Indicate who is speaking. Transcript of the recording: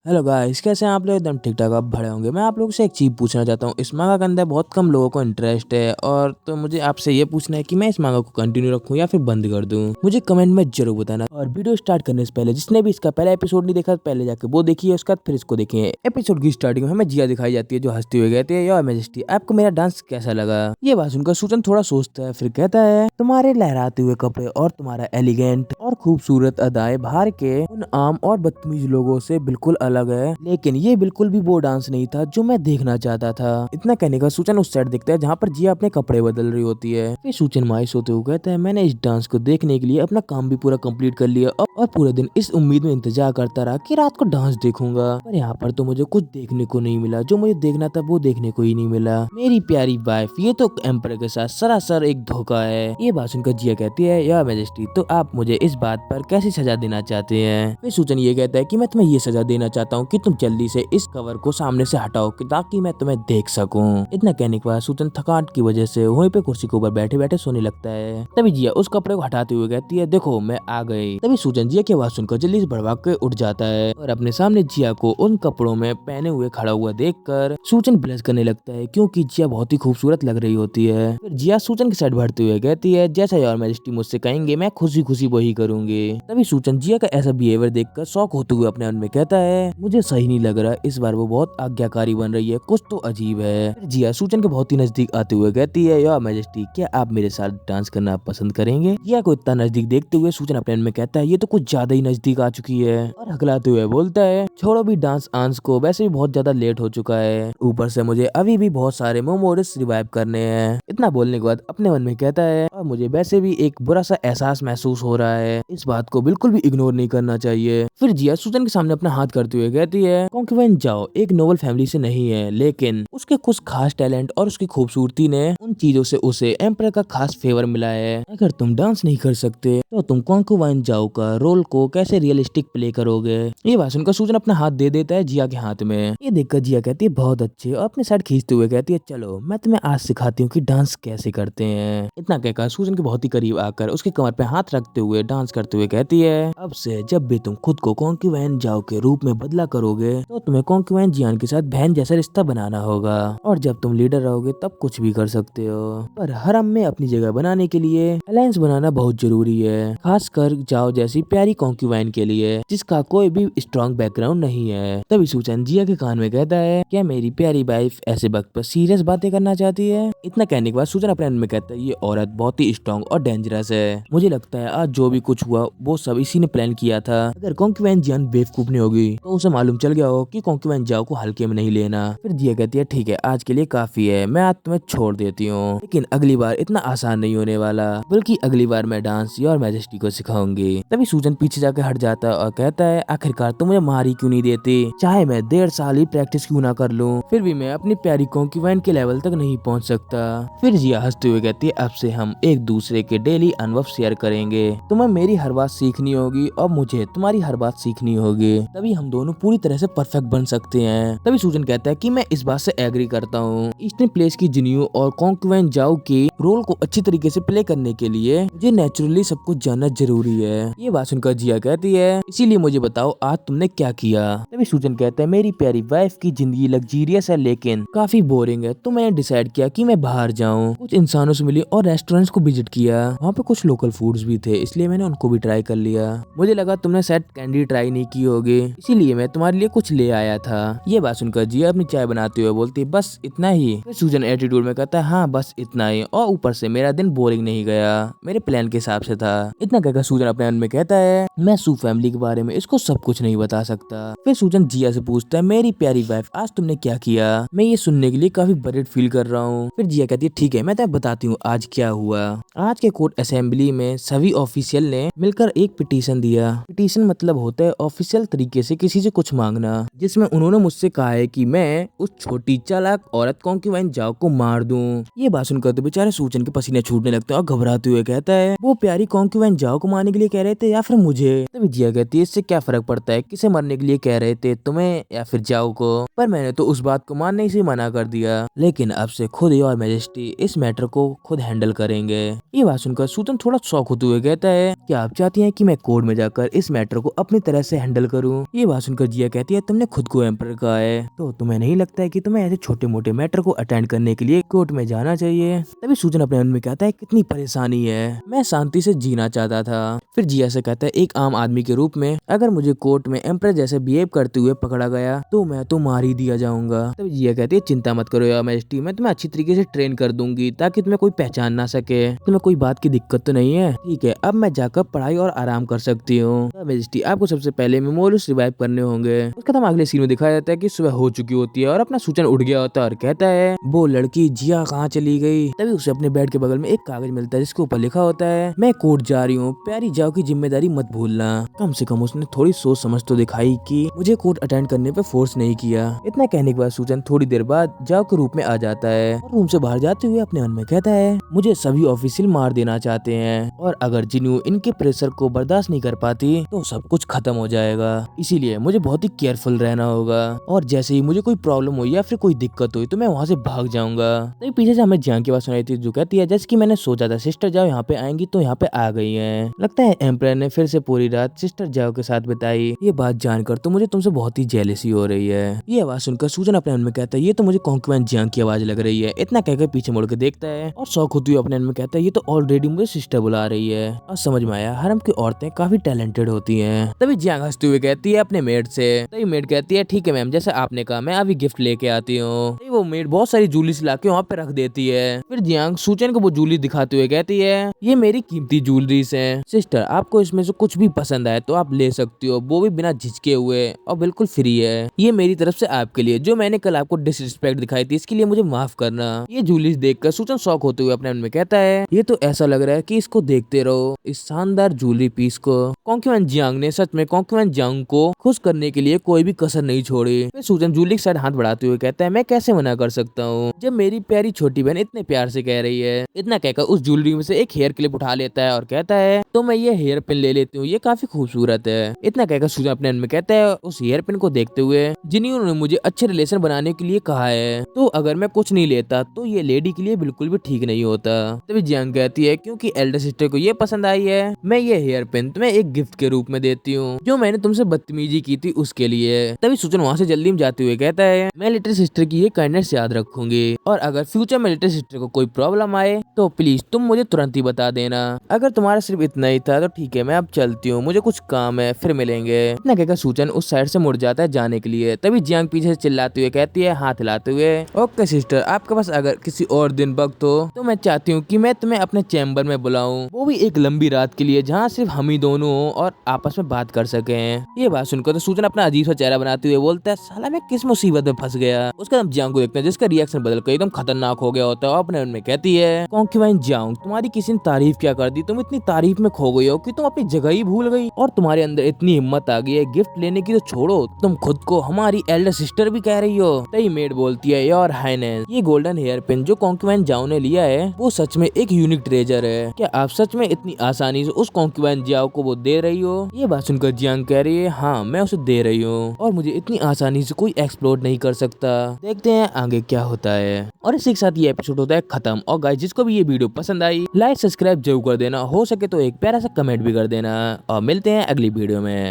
Speaker 1: Hello guys, कैसे हैं आप लोग? एकदम ठीक ठाक आप भड़े होंगे। मैं आप लोगों से एक चीज़ पूछना चाहता हूँ। इस मांगा के अंदर बहुत कम लोगों को इंटरेस्ट है और तो मुझे आपसे ये पूछना है कि मैं इस मांगा को कंटिन्यू रखूँ या फिर बंद कर दूँ। मुझे कमेंट में जरूर बताना। और वीडियो स्टार्ट करने से पहले जिसने भी इसका पहला एपिसोड नहीं देखा पहले जाके वो देखिए, उसके बाद फिर इसको देखिए। एपिसोड की स्टार्टिंग में हमें जिया दिखाई जाती है जो हंसती हुई कहती है, योर मैजेस्टी आपको मेरा डांस कैसा लगा? ये बात सुनकर सूजन थोड़ा सोचता है, फिर कहता है तुम्हारे लहराते हुए कपड़े और तुम्हारा एलिगेंट और खूबसूरत अदाएं बाहर के उन आम और बदतमीज लोगों से बिल्कुल अलग है, लेकिन ये बिल्कुल भी वो डांस नहीं था जो मैं देखना चाहता था। इतना कहने का सूचन उस साइड देखता है जहाँ पर जिया अपने कपड़े बदल रही होती है। फिर सूचन मायूस होते हुए कहता है, मैंने इस डांस को देखने के लिए अपना काम भी पूरा कंप्लीट कर लिया और पूरे दिन इस उम्मीद में इंतजार करता रहा कि रात को डांस देखूंगा, पर यहाँ पर तो मुझे कुछ देखने को नहीं मिला। जो मुझे देखना था वो देखने को ही नहीं मिला। मेरी प्यारी वाइफ, ये तो एम्पर के साथ सरासर एक धोखा है। ये बात सुनकर जिया कहती है, योर मैजेस्टी तो आप मुझे इस बात पर कैसी सजा देना चाहते हैं? फिर सूचन ये कहता है कि मैं तुम्हें ये सजा देना चाहता हूँ कि तुम जल्दी से इस कवर को सामने से हटाओ ताकि मैं तुम्हें देख सकूं। इतना कहने के बाद सूचन थकान की वजह से वहीं पे कुर्सी के ऊपर बैठे बैठे सोने लगता है। तभी जिया उस कपड़े को हटाते हुए कहती है, देखो मैं आ गई। तभी सूचन जिया की आवाज सुनकर जल्दी से भड़वा के उठ जाता है और अपने सामने जिया को उन कपड़ों में पहने हुए खड़ा हुआ देखकर सूचन ब्लश करने लगता है, क्योंकि जिया बहुत ही खूबसूरत लग रही होती है। फिर जिया सूचन की साइड बढ़ते हुए कहती है, जैसा योर मैजेस्टी मुझसे कहेंगे मैं खुशी खुशी वही करूंगी। तभी सूचन जिया का ऐसा बिहेवियर देखकर शौक होते हुए अपने मन में कहता है, मुझे सही नहीं लग रहा, इस बार वो बहुत आज्ञाकारी बन रही है, कुछ तो अजीब है। फिर जिया सूचन के बहुत ही नजदीक आते हुए कहती है, योर मैजेस्टी क्या आप मेरे साथ डांस करना पसंद करेंगे? जिया को इतना नजदीक देखते हुए सूचन अपने मन में कहता है, ये तो कुछ ज्यादा ही नजदीक आ चुकी है, और हकलाते हुए बोलता है, छोड़ो भी डांस आंस को, वैसे भी बहुत ज्यादा लेट हो चुका है, ऊपर से मुझे अभी भी बहुत सारे मेमोरीज रिवाइव करने हैं। इतना बोलने के बाद अपने मन में कहता है, और मुझे वैसे भी एक बुरा सा एहसास महसूस हो रहा है, इस बात को बिल्कुल भी इग्नोर नहीं करना चाहिए। फिर जिया सूचन के सामने अपना हाथ करते हुए कहती है, कॉन्क्यूवेंट जाओ एक नोबल फैमिली से नहीं है, लेकिन उसके कुछ खास टैलेंट और उसकी खूबसूरती ने उन चीजों से उसे एम्परर का खास फेवर मिला है। अगर तुम डांस नहीं कर सकते तो तुम कॉन्क्यूवेंट जाओ का रोल को कैसे रियलिस्टिक प्ले करोगे? ये बात सुनकर सूजन अपना हाथ दे देता है जिया के हाथ में। ये देखकर जिया कहती है, बहुत अच्छे, और अपने साइड खींचते हुए कहती है, चलो मैं तुम्हें आज सिखाती हूँ कि डांस कैसे करते हैं। इतना कहकर सूजन के बहुत ही करीब आकर उसके कमर पे हाथ रखते हुए डांस करते हुए कहती है, अब से जब भी तुम खुद को कॉन्क्यूवेंट जाओ के रूप में बदला करोगे तो तुम्हें कॉन्क्यूवेंट जियान के साथ बहन जैसा रिश्ता बनाना होगा, और जब तुम लीडर रहोगे तब कुछ भी कर सकते हो, पर हरम में अपनी जगह बनाने के लिए अलायंस बनाना बहुत जरूरी है, खासकर जाओ जैसी प्यारी कॉन्क्यूवेंट के लिए जिसका कोई भी स्ट्रॉन्ग बैकग्राउंड नहीं है। तभी सूचन जिया के कान में कहता है, क्या मेरी प्यारी वाइफ ऐसे वक्त पर सीरियस बातें करना चाहती है? इतना कहने के बाद सूचन अपने मन में कहता है, ये औरत बहुत ही स्ट्रॉन्ग और डेंजरस है, मुझे लगता है आज जो भी कुछ हुआ वो सब इसी ने प्लान किया था। अगर कॉन्क्यूवेंट जियान बेवकूफ नहीं होगी तो उसे मालूम चल गया हो कि कॉन्क्यूवेंट जाओ को हल्के में नहीं लेना। फिर जिया कहती है, ठीक है आज के लिए काफी है, मैं आज तुम्हें छोड़ देती हूँ, लेकिन अगली बार इतना आसान नहीं होने वाला, बल्कि अगली बार मैं डांस योर मैजेस्टी को सिखाऊंगी। तभी सूजन पीछे जाकर हट जाता है और कहता है, आखिरकार तुम मुझे मार ही क्यों नहीं देती? चाहे मैं 1.5 साल ही प्रैक्टिस क्यों ना कर लूं, फिर भी मैं अपनी प्यारी कॉन्क्यूवेंट के लेवल तक नहीं पहुंच सकता। फिर जिया हंसते हुए कहती है, अब से हम एक दूसरे के डेली अनुभव शेयर करेंगे, तुम्हें मेरी हर बात सीखनी होगी और मुझे तुम्हारी हर बात सीखनी होगी, तभी हम दोनों पूरी तरह से परफेक्ट बन सकते हैं। तभी सूजन कहता है कि मैं इस बात से एग्री करता हूँ, ईस्टर्न प्लेस की जिनियो और कॉन्क्यूवेंट जाओ के रोल को अच्छी तरीके से प्ले करने के लिए मुझे नेचुरली सब कुछ जानना जरूरी है। ये बात सुनकर जिया कहती है, इसीलिए मुझे बताओ आज तुमने क्या किया? तभी सूजन कहता है, मेरी प्यारी वाइफ की जिंदगी लग्जीरियस है लेकिन काफी बोरिंग है, तो मैंने डिसाइड किया कि मैं बाहर जाऊँ, कुछ इंसानों से मिली और रेस्टोरेंट्स को विजिट किया, वहाँ पे कुछ लोकल फूड्स भी थे इसलिए मैंने उनको भी ट्राई कर लिया, मुझे लगा तुमने शायद कैंडी ट्राई नहीं की होगी इसीलिए मैं तुम्हारे लिए कुछ ले आया था। ये बात सुनकर जिया अपनी चाय बनाते हुए बोलती, बस इतना ही? फिर सूजन एटीट्यूड में कहता है, हाँ बस इतना ही, और ऊपर से मेरा दिन बोरिंग नहीं गया, मेरे प्लान के हिसाब से था। इतना कहकर सूजन अपने मन में कहता है, मैं सू फैमिली के बारे में इसको सब कुछ नहीं बता सकता। फिर सूजन जिया से पूछता है, मेरी प्यारी वाइफ आज तुमने क्या किया? मैं ये सुनने के लिए काफी बरेड फील कर रहा हूँ। फिर जिया कहती है, ठीक है मैं तुम्हें बताती हूँ आज क्या हुआ। आज के कोर्ट असेंबली में सभी ऑफिशियल ने मिलकर एक पिटीशन दिया। पिटीशन मतलब होता है ऑफिशियल तरीके से किसी से कुछ मांगना, जिसमें उन्होंने मुझसे कहा है कि मैं उस छोटी चालाक औरत कॉन्क्यूवेंट जाओ को मार दूं। ये बात सुनकर तो बेचारे सूजन के पसीने छूटने लगते हैं और घबराते हुए कहता है, वो प्यारी कॉन्क्यूवेंट जाओ को मारने के लिए कह रहे थे या फिर मुझे? तभी जिया कहती है, इससे क्या फर्क पड़ता है, किसे मारने के लिए कह रहे थे, तुम्हें या फिर जाओ को? पर मैंने तो उस बात को मानने से मना कर दिया। लेकिन अब से खुद योर मैजेस्टी इस मैटर को खुद हैंडल करेंगे। ये बात सुनकर सूजन थोड़ा शॉक होते हुए कहता है कि आप चाहती हैं कि मैं कोर्ट में जाकर इस मैटर को अपनी तरह से हैंडल करूं। ये बात सुनकर जिया कहती है तुमने खुद को एम्पर कहा है तो तुम्हें नहीं लगता है कि तुम्हें ऐसे छोटे मोटे मैटर को अटेंड करने के लिए कोर्ट में जाना चाहिए। तभी सूजन अपने मन में कहता है कितनी परेशानी है, मैं शांति से जीना चाहता था। फिर जिया से कहता है एक आम आदमी के रूप में अगर मुझे कोर्ट में एम्पर जैसे बिहेव करते हुए पकड़ा गया तो मैं तो मार ही दिया जाऊंगा। तभी जिया कहती है चिंता मत करो योर मैजेस्टी, मैं तुम्हें अच्छी तरीके से ट्रेन कर दूंगी ताकि तुम्हें कोई पहचान ना सके। तुम्हें कोई बात की दिक्कत तो नहीं है? ठीक है, अब मैं जाकर पढ़ाई और आराम कर सकती हूँ। मैजेस्टी आपको सबसे पहले मेमोरियल्स रिवाइव करने होंगे। उसके बाद अगले सीन में दिखाया जाता है कि सुबह हो चुकी होती है और अपना सूजन उठ गया होता है और कहता है वो लड़की जिया कहाँ चली गई। तभी उसे अपने बेड के बगल में एक कागज मिलता है जिसके ऊपर लिखा होता है मैं कोर्ट जा रही हूँ, प्यारी जाओ की जिम्मेदारी मत भूलना। कम से कम उसने थोड़ी सोच समझ तो दिखाई कि मुझे कोर्ट अटेंड करने पे फोर्स नहीं किया। इतना कहने के बाद सूजन थोड़ी देर बाद जाओ के रूप में आ जाता है और रूम से बाहर जाते हुए अपने मन में कहता है मुझे सभी ऑफिशियल मार देना चाहते हैं और अगर जिन्यू इनके प्रेशर को बर्दाश्त नहीं कर पाती तो सब कुछ खत्म हो जाएगा, इसीलिए मुझे बहुत ही केयरफुल रहना होगा और जैसे ही मुझे कोई प्रॉब्लम हुई या फिर कोई दिक्कत हुई तो मैं वहाँ से भाग जाऊंगा। तो पीछे से हमें जियांग की बात सुनाई थी जो कहती है जैसे कि मैंने सोचा था सिस्टर जाओ यहाँ पे आएंगी तो यहाँ पे आ गई है। लगता है एम्परर ने फिर से पूरी रात सिस्टर जाओ के साथ बिताई। ये बात जानकर तो मुझे तुमसे बहुत ही जेलसी हो रही है। ये आवाज सुनकर सूजन अपने मन में कहता है ये तो मुझे कॉन्क्वेंट जियांग की आवाज लग रही है। इतना कहकर पीछे मुड़ के देखता है और शौक होती हुई अपने मन में कहता है ये तो ऑलरेडी मुझे सिस्टर बुला रही है। और समझ में आया हरम की औरतें काफी टैलेंटेड होती हैं। तभी जियांग हंसते हुए कहती है अपने मेड से। तभी मेड कहती है ठीक है मैम जैसे आपने कहा मैं अभी गिफ्ट लेके आती हूँ। वो मेड बहुत सारी जूली ला के वहाँ पे रख देती है। फिर जियांग सूजन को वो जूली दिखाते हुए कहती है ये मेरी कीमती जूलरीज है सिस्टर, आपको इसमें से कुछ भी पसंद आए तो आप ले सकती हो, वो भी बिना झिझके हुए और बिल्कुल फ्री है। ये मेरी तरफ से आपके लिए, जो मैंने कल आपको डिसरिस्पेक्ट दिखाई थी इसके लिए मुझे माफ करना। ये जूलरीज देखकर सूजन शौक होते हुए अपने मन में कहता है ये तो ऐसा लग रहा है कि इसको देखते रहो, इस शानदार ज्वेलरी पीस को। कॉन्क्वेंट जियांग ने सच में कॉन्क्वेंट जियांग को खुश करने के लिए कोई भी कसर नहीं छोड़ी। फिर सूजन जूलरी के साइड हाथ बढ़ाते हुए कहता है मैं कैसे मना कर सकता हूँ जब मेरी प्यारी छोटी बहन इतने प्यार से कह रही है। इतना कहकर उस ज्वेलरी में से एक हेयर क्लिप उठा लेता है और कहता है तो मैं ये हेयर पिन ले लेती हूँ, ये काफी खूबसूरत है। इतना कहकर सूजन अपने मन में कहता है उस हेयर पिन को देखते हुए जिन्होंने मुझे अच्छे रिलेशन बनाने के लिए कहा है तो अगर मैं कुछ नहीं लेता तो ये लेडी के लिए बिल्कुल भी ठीक नहीं होता। तभी जियांग कहती है क्योंकि एल्डर सिस्टर को ये पसंद आई है मैं ये हेयर पिन तुम्हें एक गिफ्ट के रूप में देती हूँ जो मैंने तुमसे बदतमीजी की थी उसके लिए। तभी सूजन वहाँ से जल्दी में जाते हुए कहता है मैं लिटिल सिस्टर की ये काइंडनेस याद रखूंगी और अगर फ्यूचर में लिटिल सिस्टर को कोई प्रॉब्लम आए तो प्लीज तुम मुझे तुरंत ही बता देना। अगर तुम्हारा सिर्फ इतना ही था तो ठीक है मैं अब चलती हूँ, मुझे कुछ काम है, फिर मिलेंगे। इतना कहकर सूजन उस साइड से मुड़ जाता है जाने के लिए। तभी जियांग पीछे से चिल्लाते हुए कहती है हाथ हिलाते हुए ओके सिस्टर, आपके पास अगर किसी और दिन वक्त हो तो मैं चाहती हूँ कि मैं तुम्हें अपने चैम्बर में बुलाऊं, वो भी एक लंबी रात के लिए जहाँ सिर्फ हम ही दोनों हो और आपस में बात कर सके। ये बात सुनकर तो सूजन अपना अजीब सा चेहरा बनाते हुए बोलता है साला मैं किस मुसीबत में फंस गया। उसके बाद जियांग को देखते हैं जिसका रिएक्शन बदल कर एकदम खतरनाक हो गया होता है और अपने मन में कहती है कॉन्क्वेंट जियांग तुम्हारी किसी ने तारीफ क्या कर दी, तुम इतनी तारीफ में खो गई हो कि तुम अपनी जगह ही भूल गई और तुम्हारे अंदर इतनी हिम्मत आ गई है गिफ्ट लेने की तो छोड़ो तुम खुद को हमारी एल्डर सिस्टर भी कह रही हो। तभी मेड बोलती है योर हाइनेस ये गोल्डन हेयर पिन जो कॉन्क्वेंट जाओ ने लिया है वो सच में एक यूनिक ट्रेजर है, क्या आप सच में इतनी आसानी से उस कॉन्क्वेंट जाओ को वो दे रही हो। ये बात सुनकर जियांग कह रही है हाँ मैं उसे दे रही हूँ और मुझे इतनी आसानी से कोई एक्सप्लोर नहीं कर सकता। देखते हैं आगे क्या होता है। और इसी के साथ ये एपिसोड होता है खत्म। और गाइस जिसको भी ये वीडियो पसंद आई लाइक सब्सक्राइब जरूर कर देना, हो सके तो एक प्यारा सा कमेंट भी कर देना और मिलते हैं अगली वीडियो में।